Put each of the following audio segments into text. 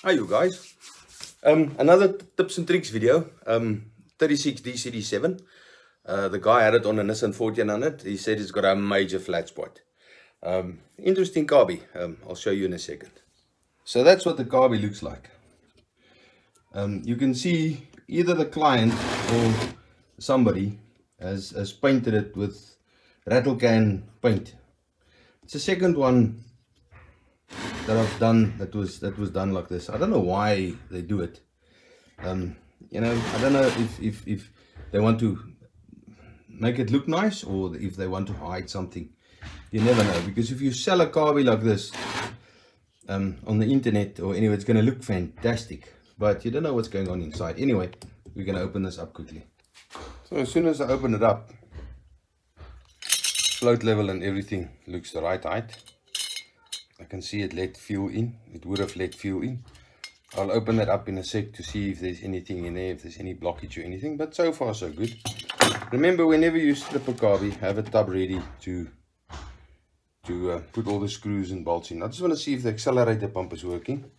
Hi you guys. Another tips and tricks video. 36 DCD7. The guy had it on a Nissan 1400. He said it's got a major flat spot. Interesting carby. I'll show you in a second. So that's what the carby looks like. You can see either the client or somebody has painted it with rattle can paint. It's the second one that I've done that was done like this. I don't know why they do it. You know, I don't know if they want to make it look nice or if they want to hide something. You never know, because if you sell a carby like this on the internet or anyway, it's going to look fantastic, but you don't know what's going on inside. Anyway, we're going to open this up quickly. So as soon as I open it up, float level and everything looks the right height. I can see it let fuel in. It would have let fuel in. I'll open that up in a sec to see if there's anything in there, if there's any blockage or anything, but so far so good. Remember, whenever you strip a carby, have a tub ready to put all the screws and bolts in. I just want to see if the accelerator pump is working.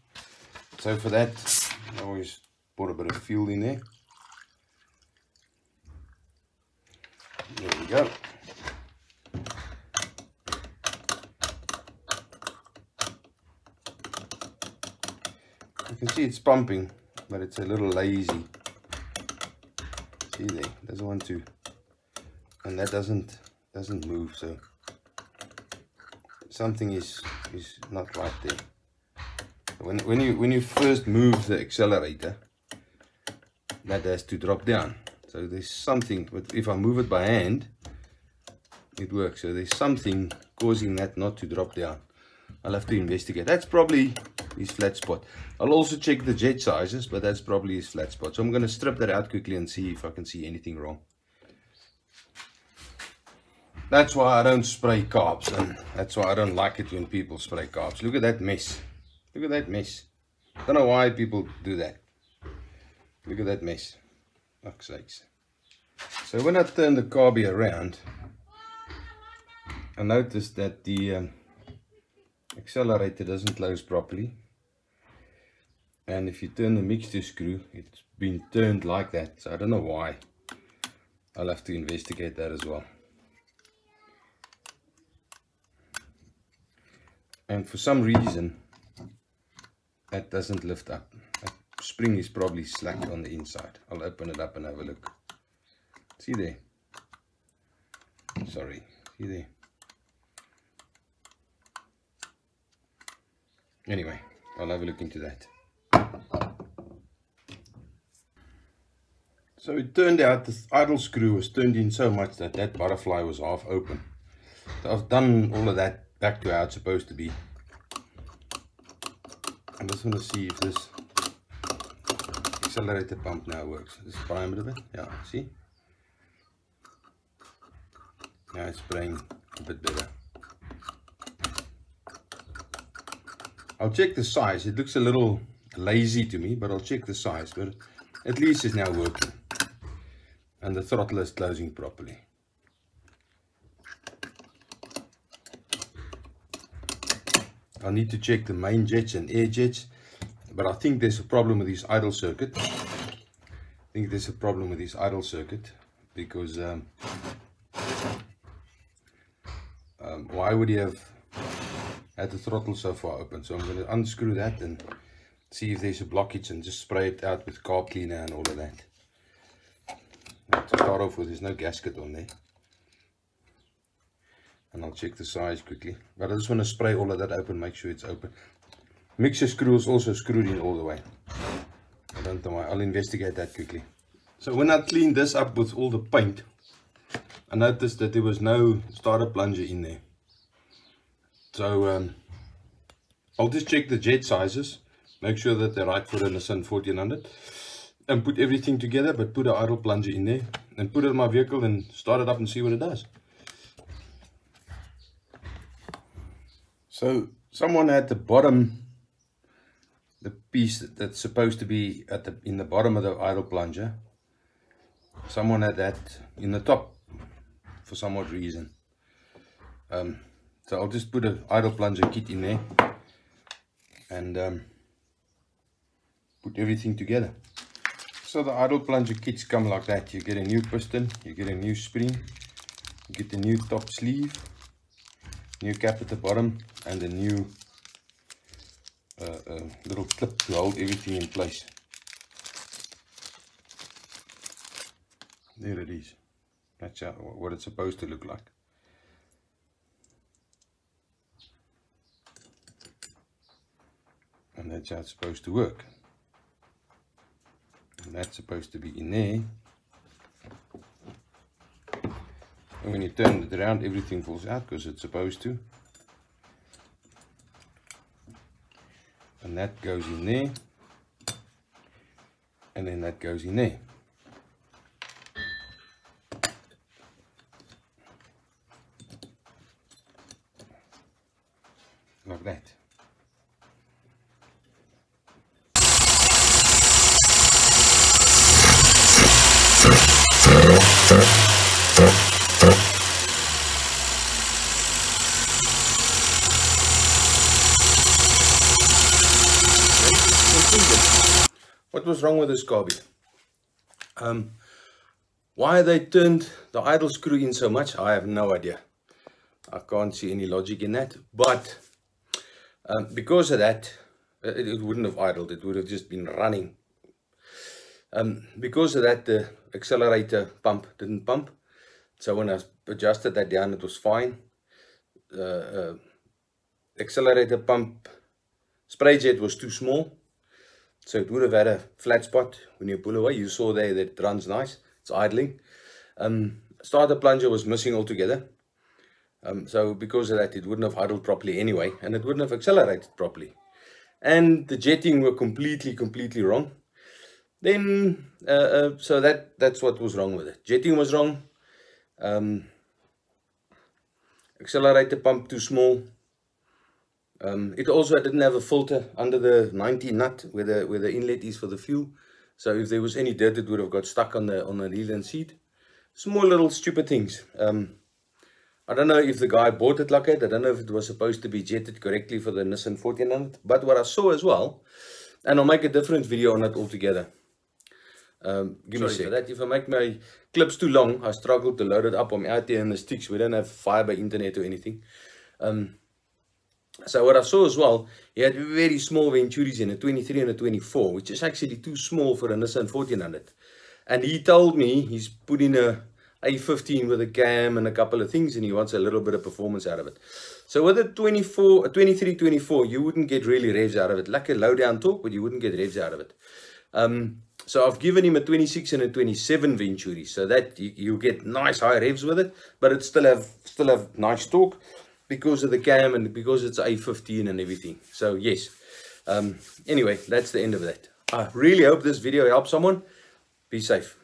So for that, I always put a bit of fuel in there. There we go. You can see it's pumping, but it's a little lazy. See there, it doesn't want to, and that doesn't move. So something is not right there. When you first move the accelerator, that has to drop down. So there's something. But if I move it by hand, it works. So there's something causing that not to drop down. I'll have to investigate. That's probably his flat spot. I'll also check the jet sizes, but that's probably his flat spot. So I'm going to strip that out quickly and see if I can see anything wrong. That's why I don't spray carbs, and that's why I don't like it when people spray carbs. Look at that mess. Look at that mess. I don't know why people do that. Look at that mess. Fuck's sakes. So when I turn the carby around, I noticed that the accelerator doesn't close properly, and if you turn the mixture screw, it's been turned like that. So I don't know why. I'll have to investigate that as well. And for some reason that doesn't lift up. That spring is probably slack on the inside. I'll open it up and have a look. See there? Sorry, see there? Anyway, I'll have a look into that. So it turned out the idle screw was turned in so much that that butterfly was half open. So I've done all of that back to how it's supposed to be. I just want to see if this accelerator pump now works. Just prime it a bit. Yeah, see? Now it's spraying a bit better. I'll check the size. It looks a little lazy to me, but I'll check the size. But at least it's now working. And the throttle is closing properly. I'll need to check the main jets and air jets. But I think there's a problem with this idle circuit. Because why would he have had the throttle so far open? So I'm going to unscrew that and see if there's a blockage and just spray it out with carb cleaner and all of that. Now, to start off with, there's no gasket on there, and I'll check the size quickly, but I just want to spray all of that open, make sure it's open. Mixer screw is also screwed in all the way. I don't know why. I'll investigate that quickly. So when I cleaned this up with all the paint, I noticed that there was no starter plunger in there. So I'll just check the jet sizes, make sure that they're right for the Nissan 1400, and put everything together, but put an idle plunger in there and put it in my vehicle and start it up and see what it does. So someone at the bottom, the piece that's supposed to be in the bottom of the idle plunger, someone had that in the top for some odd reason. So I'll just put an idle plunger kit in there and put everything together. So the idle plunger kits come like that. You get a new piston, you get a new spring, you get the new top sleeve, new cap at the bottom, and a new little clip to hold everything in place. There it is. That's what it's supposed to look like. And that's how it's supposed to work. And that's supposed to be in there. And when you turn it around, everything falls out because it's supposed to. And that goes in there. And then that goes in there. Like that. What was wrong with this carby? Why they turned the idle screw in so much, I have no idea. I can't see any logic in that. But because of that, it wouldn't have idled. It would have just been running. Because of that, the accelerator pump didn't pump. So when I adjusted that down, it was fine. Accelerator pump spray jet was too small. So it would have had a flat spot when you pull away. You saw there that it runs nice. It's idling. Starter plunger was missing altogether. So because of that, it wouldn't have idled properly anyway. And it wouldn't have accelerated properly. And the jetting were completely wrong. Then, so that's what was wrong with it. Jetting was wrong. Accelerator pump too small. It also didn't have a filter under the 90 nut where the inlet is for the fuel. So if there was any dirt, it would have got stuck on the Leland seat. Small little stupid things. I don't know if the guy bought it like that. I don't know if it was supposed to be jetted correctly for the Nissan 1400. But what I saw as well, and I'll make a different video on it altogether. Give me a sec. That if I make my clips too long, I struggle to load it up. I'm out there in the sticks. We don't have fiber internet or anything. So what I saw as well, he had very small venturies in a 23 and a 24, which is actually too small for a Nissan 1400. And he told me he's put in a A15 with a cam and a couple of things, and he wants a little bit of performance out of it. So with a 23-24, you wouldn't get really revs out of it. Like a low down torque, but you wouldn't get revs out of it. So I've given him a 26 and a 27 venturi, so that you get nice high revs with it, but it still have nice torque. Because of the cam and because it's A15 and everything. So yes, anyway, that's the end of that. I really hope this video helps someone. Be safe.